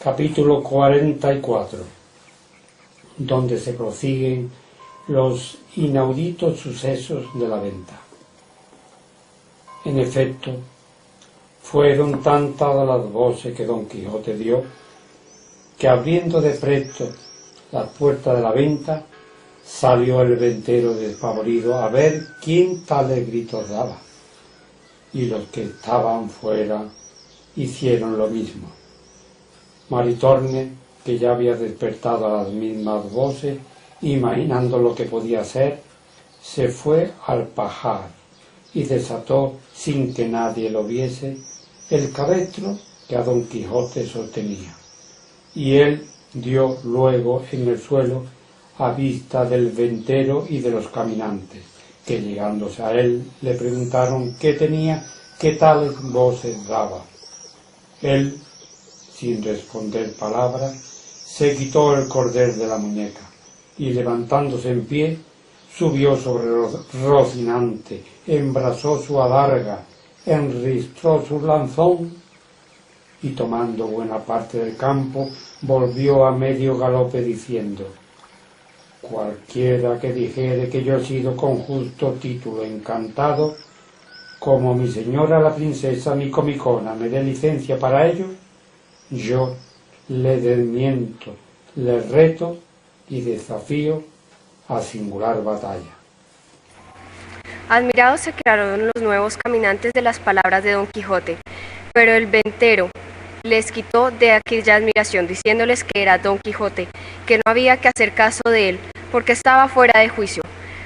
Capítulo 44, donde se prosiguen los inauditos sucesos de la venta. En efecto, fueron tantas las voces que Don Quijote dio, que abriendo de presto las puertas de la venta, salió el ventero despavorido a ver quién tales gritos daba, y los que estaban fuera hicieron lo mismo. Maritornes, que ya había despertado a las mismas voces, imaginando lo que podía ser, se fue al pajar y desató, sin que nadie lo viese, el cabestro que a Don Quijote sostenía, y él dio luego en el suelo a vista del ventero y de los caminantes, que llegándose a él le preguntaron qué tenía, qué tales voces daba. Él, sin responder palabra, se quitó el cordel de la muñeca, y levantándose en pie, subió sobre Rocinante, embrazó su adarga, enristró su lanzón, y tomando buena parte del campo, volvió a medio galope diciendo: cualquiera que dijere que yo he sido con justo título encantado, como mi señora la princesa Micomicona me dé licencia para ello, yo le desmiento, le reto y desafío a singular batalla. Admirados se quedaron los nuevos caminantes de las palabras de Don Quijote, pero el ventero les quitó de aquella admiración, diciéndoles que era Don Quijote, que no había que hacer caso de él, porque estaba fuera de juicio,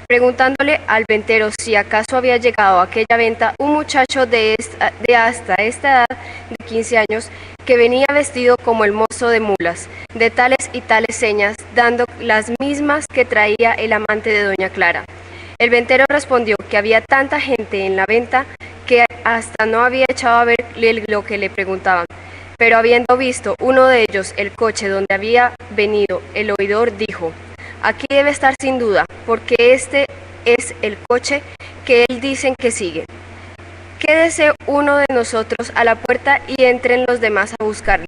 preguntándole al ventero si acaso había llegado a aquella venta un muchacho de hasta esta edad de 15 años, que venía vestido como el mozo de mulas, de tales y tales señas, dando las mismas que traía el amante de doña Clara. El ventero respondió que había tanta gente en la venta que hasta no había echado a ver lo que le preguntaban, pero habiendo visto uno de ellos el coche donde había venido el oidor, dijo: aquí debe estar sin duda, porque este es el coche que él dicen que sigue. Quédese uno de nosotros a la puerta y entren los demás a buscarle.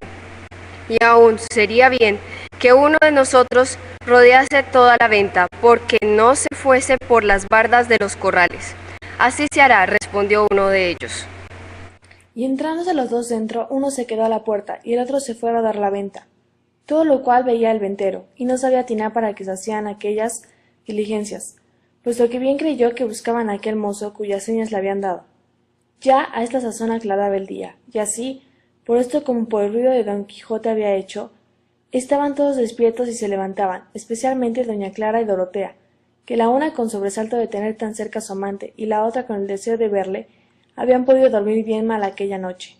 Y aún sería bien que uno de nosotros rodease toda la venta, porque no se fuese por las bardas de los corrales. Así se hará, respondió uno de ellos. Y entrándose los dos dentro, uno se quedó a la puerta y el otro se fue a rodar la venta. Todo lo cual veía el ventero, y no sabía atinar para qué se hacían aquellas diligencias, puesto que bien creyó que buscaban a aquel mozo cuyas señas le habían dado. Ya a esta sazón aclaraba el día, y así, por esto como por el ruido de Don Quijote había hecho, estaban todos despiertos y se levantaban, especialmente doña Clara y Dorotea, que la una con sobresalto de tener tan cerca a su amante y la otra con el deseo de verle, habían podido dormir bien mal aquella noche.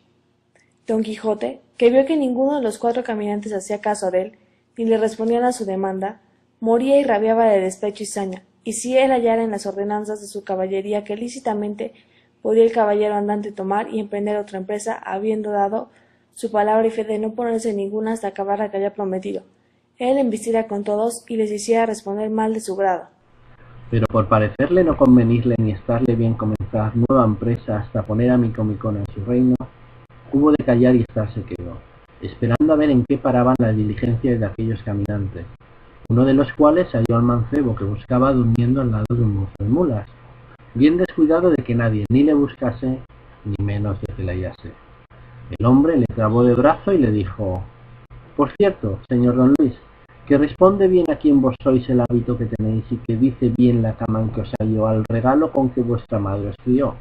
Don Quijote, que vio que ninguno de los 4 caminantes hacía caso de él, ni le respondían a su demanda, moría y rabiaba de despecho y saña, y si él hallara en las ordenanzas de su caballería que lícitamente podía el caballero andante tomar y emprender otra empresa, habiendo dado su palabra y fe de no ponerse ninguna hasta acabar la que haya prometido, él embistiera con todos y les hiciera responder mal de su grado. Pero por parecerle no convenirle ni estarle bien comenzar nueva empresa hasta poner a Micomicona en su reino, hubo de callar y estarse quedo, esperando a ver en qué paraban las diligencias de aquellos caminantes, uno de los cuales halló al mancebo que buscaba durmiendo al lado de un mozo de mulas, bien descuidado de que nadie ni le buscase, ni menos de que le hallase. El hombre le trabó de brazo y le dijo: por cierto, señor don Luis, que responde bien a quien vos sois el hábito que tenéis y que dice bien la cama en que os halló al regalo con que vuestra madre os crió.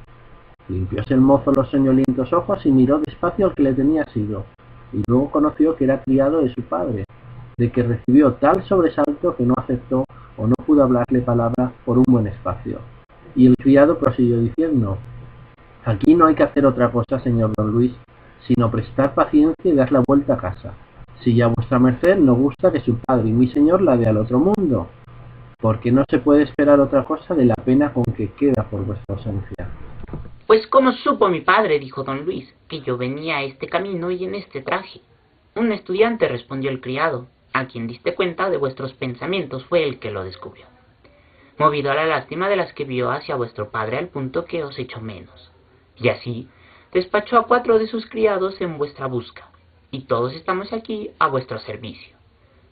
Limpióse el mozo los soñolientos ojos y miró despacio al que le tenía asido, y luego conoció que era criado de su padre, de que recibió tal sobresalto que no aceptó o no pudo hablarle palabra por un buen espacio. Y el criado prosiguió diciendo: aquí no hay que hacer otra cosa, señor don Luis, sino prestar paciencia y dar la vuelta a casa, si ya vuestra merced no gusta que su padre y mi señor la dé al otro mundo, porque no se puede esperar otra cosa de la pena con que queda por vuestra ausencia. Pues cómo supo mi padre, dijo don Luis, que yo venía a este camino y en este traje. Un estudiante, respondió el criado, a quien diste cuenta de vuestros pensamientos fue el que lo descubrió, movido a la lástima de las que vio hacia vuestro padre al punto que os echó menos, y así despachó a 4 de sus criados en vuestra busca, y todos estamos aquí a vuestro servicio,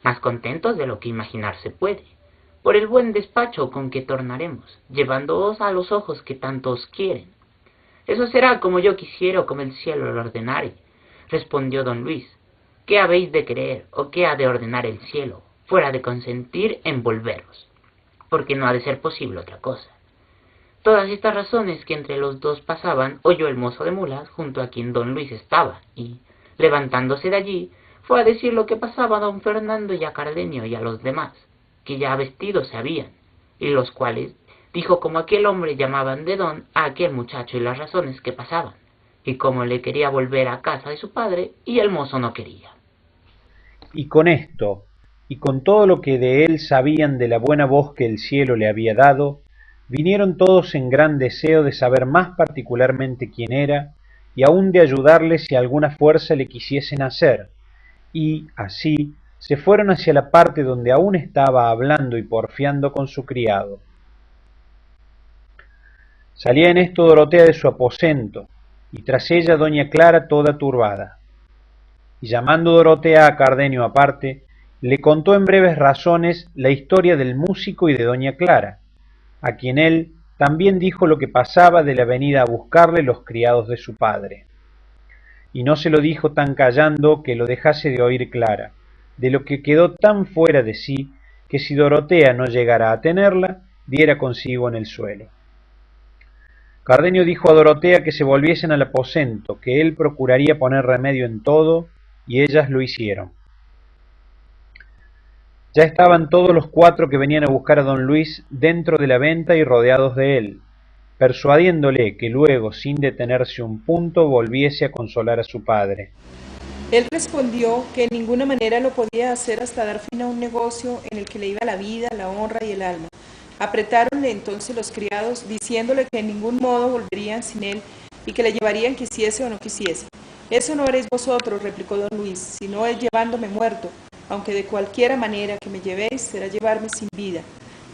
más contentos de lo que imaginarse puede, por el buen despacho con que tornaremos, llevándoos a los ojos que tanto os quieren. Eso será como yo quisiera o como el cielo lo ordenare, respondió don Luis. ¿Qué habéis de querer o qué ha de ordenar el cielo, fuera de consentir en volveros? Porque no ha de ser posible otra cosa. Todas estas razones que entre los dos pasaban oyó el mozo de mulas junto a quien don Luis estaba, y, levantándose de allí, fue a decir lo que pasaba a don Fernando y a Cardenio y a los demás, que ya vestidos se habían, y los cuales dijo como aquel hombre llamaban de don a aquel muchacho y las razones que pasaban, y cómo le quería volver a casa de su padre, y el mozo no quería. Y con esto, y con todo lo que de él sabían de la buena voz que el cielo le había dado, vinieron todos en gran deseo de saber más particularmente quién era, y aun de ayudarle si alguna fuerza le quisiesen hacer, y, así, se fueron hacia la parte donde aún estaba hablando y porfiando con su criado. Salía en esto Dorotea de su aposento, y tras ella doña Clara toda turbada. Y llamando Dorotea a Cardenio aparte, le contó en breves razones la historia del músico y de doña Clara, a quien él también dijo lo que pasaba de la venida a buscarle los criados de su padre. Y no se lo dijo tan callando que lo dejase de oír Clara, de lo que quedó tan fuera de sí, que si Dorotea no llegara a tenerla, diera consigo en el suelo. Cardenio dijo a Dorotea que se volviesen al aposento, que él procuraría poner remedio en todo, y ellas lo hicieron. Ya estaban todos los cuatro que venían a buscar a don Luis dentro de la venta y rodeados de él, persuadiéndole que luego, sin detenerse un punto, volviese a consolar a su padre. Él respondió que en ninguna manera lo podía hacer hasta dar fin a un negocio en el que le iba la vida, la honra y el alma. Apretáronle entonces los criados, diciéndole que en ningún modo volverían sin él y que le llevarían quisiese o no quisiese. Eso no haréis vosotros, replicó don Luis, sino es llevándome muerto, aunque de cualquiera manera que me llevéis será llevarme sin vida.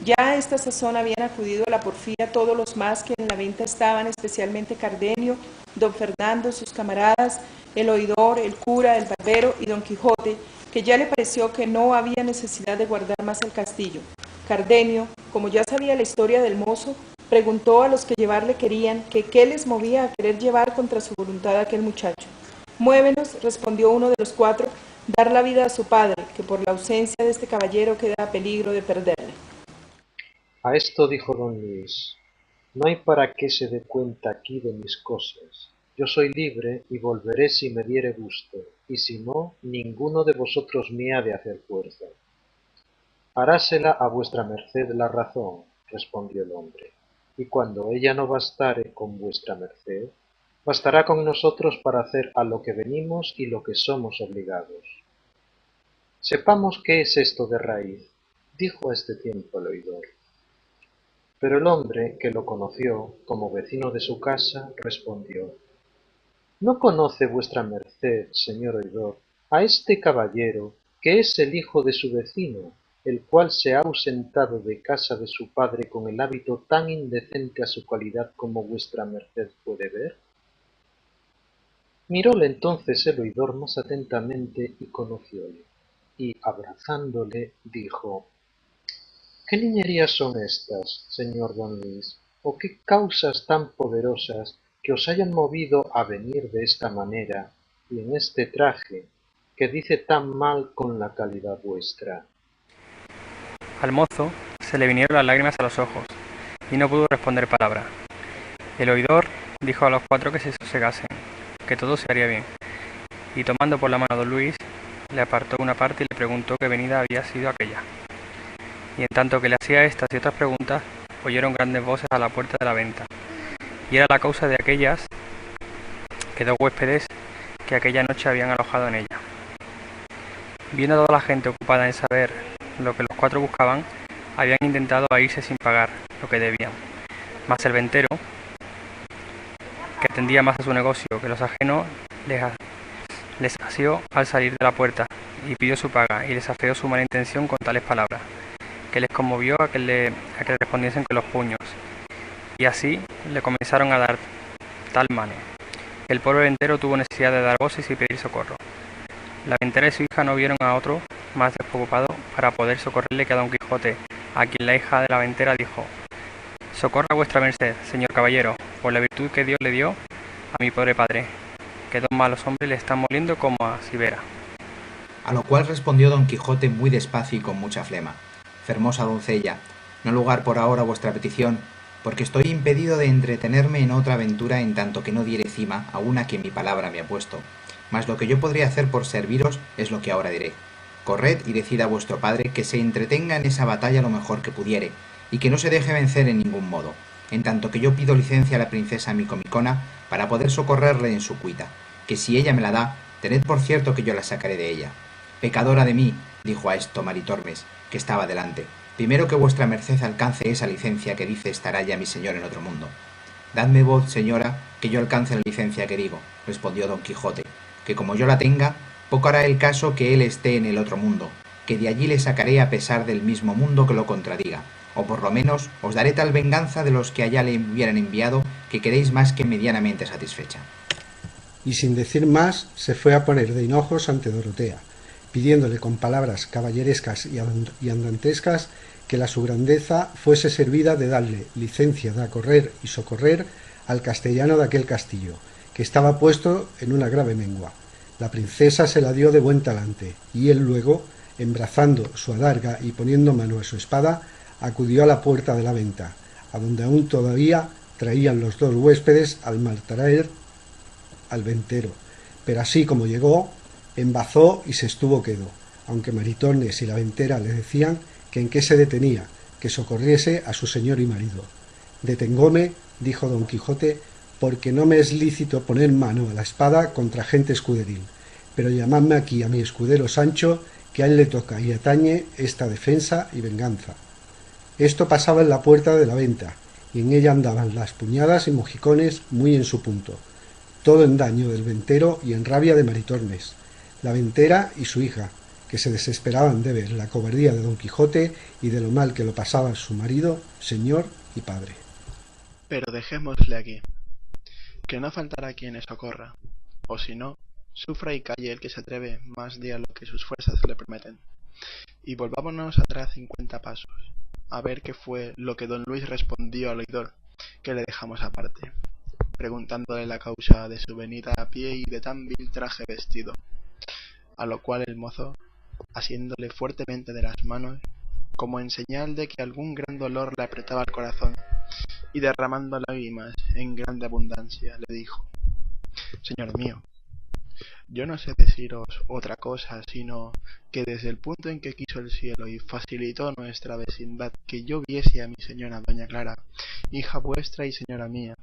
Ya a esta sazón habían acudido a la porfía todos los más que en la venta estaban, especialmente Cardenio, don Fernando, sus camaradas, el oidor, el cura, el barbero y don Quijote, que ya le pareció que no había necesidad de guardar más el castillo. Cardenio, como ya sabía la historia del mozo, preguntó a los que llevarle querían que qué les movía a querer llevar contra su voluntad a aquel muchacho. Muévenos, respondió uno de los cuatro, dar la vida a su padre, que por la ausencia de este caballero queda a peligro de perderle. A esto dijo don Luis: no hay para qué se dé cuenta aquí de mis cosas. Yo soy libre y volveré si me diere gusto, y si no, ninguno de vosotros me ha de hacer fuerza. Harásela a vuestra merced la razón, respondió el hombre, y cuando ella no bastare con vuestra merced, bastará con nosotros para hacer a lo que venimos y lo que somos obligados. Sepamos qué es esto de raíz, dijo a este tiempo el oidor. Pero el hombre, que lo conoció como vecino de su casa, respondió: ¿no conoce vuestra merced, señor oidor, a este caballero, que es el hijo de su vecino, el cual se ha ausentado de casa de su padre con el hábito tan indecente a su calidad como vuestra merced puede ver? Miróle entonces el oidor más atentamente y conocióle, y abrazándole dijo: ¿qué niñerías son estas, señor don Luis, o qué causas tan poderosas que os hayan movido a venir de esta manera y en este traje que dice tan mal con la calidad vuestra? Al mozo se le vinieron las lágrimas a los ojos, y no pudo responder palabra. El oidor dijo a los cuatro que se sosegasen, que todo se haría bien, y tomando por la mano a don Luis, le apartó una parte y le preguntó qué venida había sido aquella. Y en tanto que le hacía estas y otras preguntas, oyeron grandes voces a la puerta de la venta, y era la causa de aquellas que dos huéspedes que aquella noche habían alojado en ella. Viendo a toda la gente ocupada en saber lo que los cuatro buscaban, habían intentado a irse sin pagar lo que debían, mas el ventero, que atendía más a su negocio que los ajenos, les asió al salir de la puerta y pidió su paga y les afeó su mala intención con tales palabras, que les conmovió a que le respondiesen con los puños, y así le comenzaron a dar tal mano que el pobre ventero tuvo necesidad de dar voces y pedir socorro. La ventera y su hija no vieron a otro más despreocupado para poder socorrerle que a don Quijote, a quien la hija de la ventera dijo: «Socorra vuestra merced, señor caballero, por la virtud que Dios le dio a mi pobre padre, que dos malos hombres le están moliendo como a cibera». A lo cual respondió don Quijote muy despacio y con mucha flema: «Fermosa doncella, no lugar por ahora vuestra petición, porque estoy impedido de entretenerme en otra aventura en tanto que no diere cima a una que mi palabra me ha puesto. Mas lo que yo podría hacer por serviros es lo que ahora diré. Corred y decid a vuestro padre que se entretenga en esa batalla lo mejor que pudiere, y que no se deje vencer en ningún modo, en tanto que yo pido licencia a la princesa Micomicona para poder socorrerle en su cuita, que si ella me la da, tened por cierto que yo la sacaré de ella. Pecadora de mí, dijo a esto Maritornes, que estaba delante, primero que vuestra merced alcance esa licencia que dice estará ya mi señor en otro mundo. Dadme voz, señora, que yo alcance la licencia que digo, respondió don Quijote, que como yo la tenga, poco hará el caso que él esté en el otro mundo, que de allí le sacaré a pesar del mismo mundo que lo contradiga, o por lo menos os daré tal venganza de los que allá le hubieran enviado, que quedéis más que medianamente satisfecha. Y sin decir más, se fue a poner de hinojos ante Dorotea, pidiéndole con palabras caballerescas y andantescas que la su grandeza fuese servida de darle licencia de acorrer y socorrer al castellano de aquel castillo, que estaba puesto en una grave mengua. La princesa se la dio de buen talante, y él luego, embrazando su adarga y poniendo mano a su espada, acudió a la puerta de la venta, a donde aún todavía traían los dos huéspedes al maltraer al ventero, pero así como llegó, embazó y se estuvo quedo, aunque Maritornes y la ventera le decían que en qué se detenía, que socorriese a su señor y marido. «Detengóme», dijo don Quijote, «porque no me es lícito poner mano a la espada contra gente escuderil, pero llamadme aquí a mi escudero Sancho, que a él le toca y atañe esta defensa y venganza». Esto pasaba en la puerta de la venta, y en ella andaban las puñadas y mojicones muy en su punto, todo en daño del ventero y en rabia de Maritornes, la ventera y su hija, que se desesperaban de ver la cobardía de don Quijote y de lo mal que lo pasaba su marido, señor y padre. Pero dejémosle aquí, que no faltará quien le socorra, o si no, sufra y calle el que se atreve más de a lo que sus fuerzas le permiten. Y volvámonos atrás 50 pasos, a ver qué fue lo que don Luis respondió al oidor, que le dejamos aparte, preguntándole la causa de su venida a pie y de tan vil traje vestido, a lo cual el mozo, asiéndole fuertemente de las manos, como en señal de que algún gran dolor le apretaba el corazón, y derramando lágrimas en grande abundancia, le dijo: «Señor mío, yo no sé deciros otra cosa, sino que desde el punto en que quiso el cielo y facilitó nuestra vecindad que yo viese a mi señora doña Clara, hija vuestra y señora mía,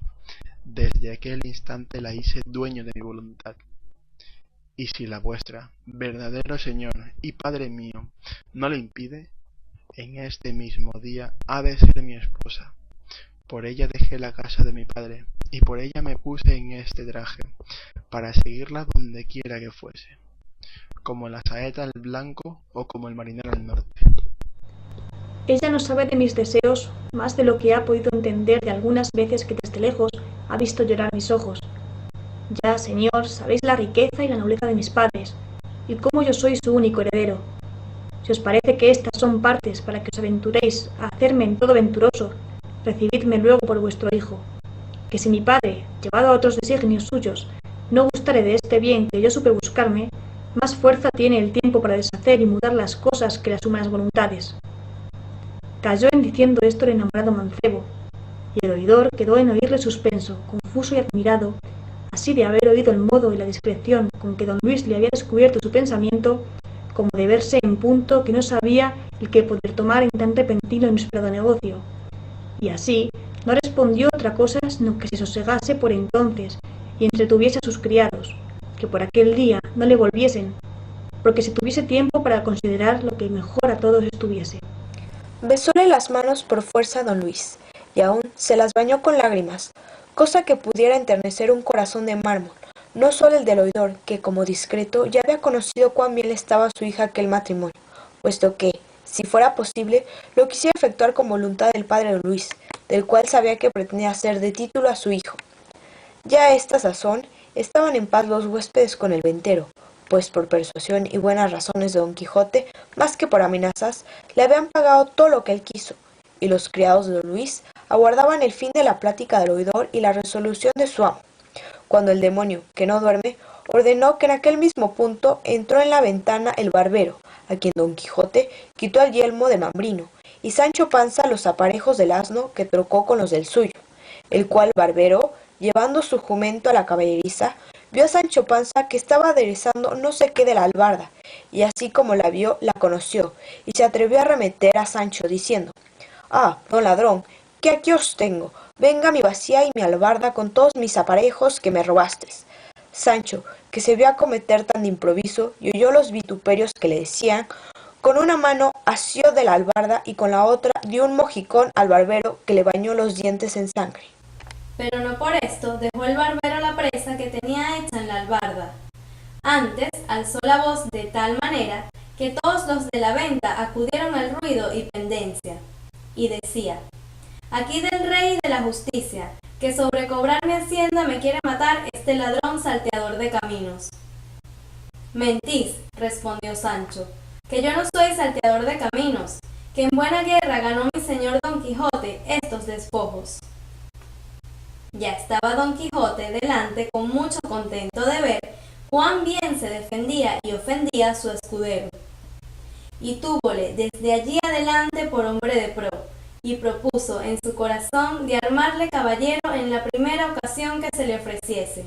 desde aquel instante la hice dueño de mi voluntad. Y si la vuestra, verdadero señor y padre mío, no lo impide, en este mismo día ha de ser mi esposa. Por ella dejé la casa de mi padre, y por ella me puse en este traje, para seguirla donde quiera que fuese, como la saeta al blanco o como el marinero al norte». Ella no sabe de mis deseos más de lo que ha podido entender de algunas veces que desde lejos ha visto llorar mis ojos. Ya, señor, sabéis la riqueza y la nobleza de mis padres, y cómo yo soy su único heredero. Si os parece que estas son partes para que os aventuréis a hacerme en todo venturoso, recibidme luego por vuestro hijo, que si mi padre, llevado a otros designios suyos, no gustare de este bien que yo supe buscarme, más fuerza tiene el tiempo para deshacer y mudar las cosas que las humanas voluntades. Calló en diciendo esto el enamorado mancebo, y el oidor quedó en oírle suspenso, confuso y admirado, así de haber oído el modo y la discreción con que don Luis le había descubierto su pensamiento, como de verse en punto que no sabía el que poder tomar en tan repentino e inesperado negocio. Y así no respondió otra cosa sino que se sosegase por entonces y entretuviese a sus criados, que por aquel día no le volviesen, porque se tuviese tiempo para considerar lo que mejor a todos estuviese. Besóle las manos por fuerza a don Luis, y aún se las bañó con lágrimas, cosa que pudiera enternecer un corazón de mármol, no solo el del oidor, que como discreto ya había conocido cuán bien le estaba a su hija aquel matrimonio, puesto que, si fuera posible, lo quisiera efectuar con voluntad del padre don Luis, del cual sabía que pretendía hacer de título a su hijo. Ya a esta sazón estaban en paz los huéspedes con el ventero, pues por persuasión y buenas razones de don Quijote, más que por amenazas, le habían pagado todo lo que él quiso, y los criados de don Luis aguardaban el fin de la plática del oidor y la resolución de su amo, cuando el demonio, que no duerme, ordenó que en aquel mismo punto entró en la ventana el barbero, a quien don Quijote quitó el yelmo de Mambrino, y Sancho Panza los aparejos del asno que trocó con los del suyo, el cual barbero, llevando su jumento a la caballeriza, vio a Sancho Panza que estaba aderezando no sé qué de la albarda, y así como la vio, la conoció, y se atrevió a arremeter a Sancho, diciendo: «Ah, don ladrón, que aquí os tengo, venga mi bacía y mi albarda con todos mis aparejos que me robastes». Sancho, que se vio acometer tan de improviso y oyó los vituperios que le decían, con una mano asió de la albarda y con la otra dio un mojicón al barbero que le bañó los dientes en sangre. Pero no por esto dejó el barbero la presa que tenía hecha en la albarda. Antes alzó la voz de tal manera que todos los de la venta acudieron al ruido y pendencia, y decía: «Aquí del rey y de la justicia, que sobre cobrar mi hacienda me quiere matar este ladrón salteador de caminos». «Mentís», respondió Sancho, «que yo no soy salteador de caminos, que en buena guerra ganó mi señor Don Quijote estos despojos». Ya estaba Don Quijote delante con mucho contento de ver cuán bien se defendía y ofendía su escudero, y túvole desde allí adelante por hombre de pro, y propuso en su corazón de armarle caballero en la primera ocasión que se le ofreciese,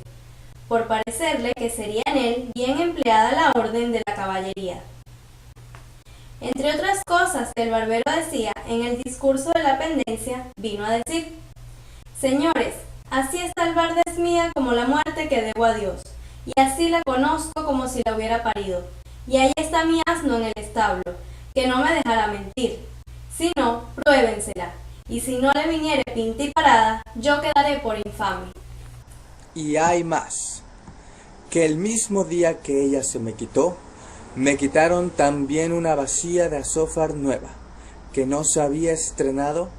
por parecerle que sería en él bien empleada la orden de la caballería. Entre otras cosas que el barbero decía, en el discurso de la pendencia vino a decir: «Señores, así esta albarda es mía como la muerte que debo a Dios, y así la conozco como si la hubiera parido, y ahí está mi asno en el establo, que no me dejará mentir. Si no, pruébensela, y si no le viniere pinta y parada, yo quedaré por infame». Y hay más, que el mismo día que ella se me quitó, me quitaron también una bacía de azófar nueva, que no se había estrenado,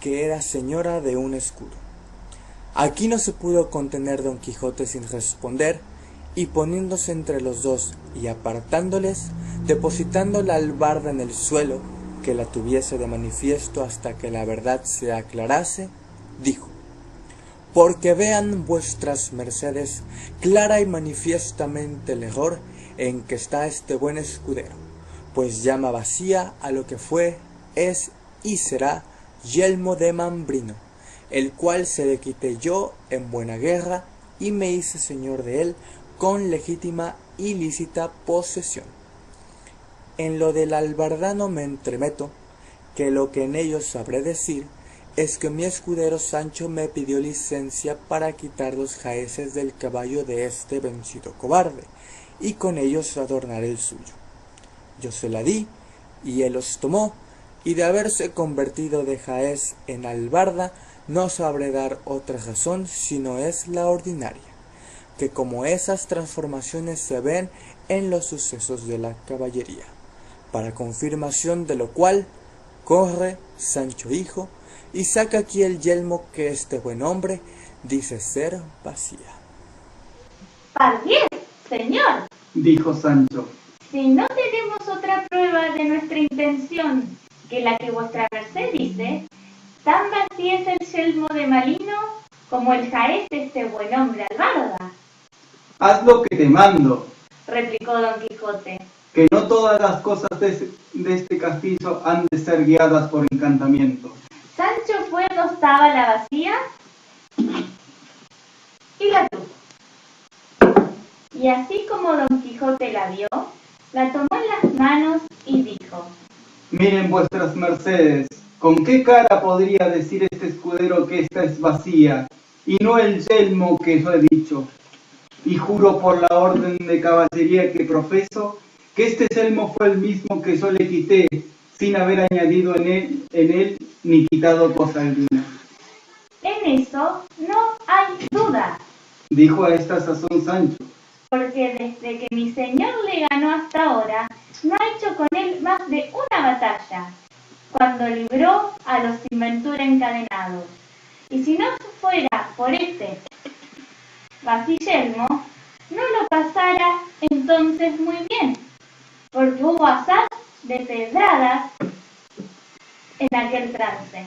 que era señora de un escudo. Aquí no se pudo contener don Quijote sin responder, y poniéndose entre los dos y apartándoles, depositando la albarda en el suelo, que la tuviese de manifiesto hasta que la verdad se aclarase, dijo: «Porque vean vuestras mercedes clara y manifiestamente el error en que está este buen escudero, pues llama bacía a lo que fue, es y será yelmo de Mambrino, el cual se le quité yo en buena guerra y me hice señor de él con legítima y lícita posesión. En lo del albardano me entremeto, que lo que en ello sabré decir es que mi escudero Sancho me pidió licencia para quitar los jaeces del caballo de este vencido cobarde, y con ellos adornar el suyo. Yo se la di, y él los tomó, y de haberse convertido de jaez en albarda, no sabré dar otra razón sino es la ordinaria, que como esas transformaciones se ven en los sucesos de la caballería, para confirmación de lo cual corre Sancho hijo y saca aquí el yelmo que este buen hombre dice ser vacía». «Pardiez, señor», dijo Sancho, «si no tenemos otra prueba de nuestra intención que la que vuestra merced dice, tan vacía es el yelmo de Malino como el jaez de este buen hombre albarda». «Haz lo que te mando», replicó don Quijote, «que no todas las cosas de este castillo han de ser guiadas por encantamiento». Sancho fue donde estaba la vacía y la tuvo. Y así como don Quijote la vio, la tomó en las manos y dijo: «Miren vuestras mercedes, ¿con qué cara podría decir este escudero que esta es vacía, y no el yelmo que yo he dicho? Y juro por la orden de caballería que profeso, que este yelmo fue el mismo que yo le quité, sin haber añadido en él ni quitado cosa alguna». «En eso no hay duda», dijo a esta sazón Sancho, «porque desde que mi señor le ganó hasta ahora, no ha hecho con él más de una batalla, cuando libró a los sin ventura encadenados. Y si no fuera por este vaciyelmo, no lo pasara en entonces muy bien, porque hubo asaz de pedradas en aquel trance.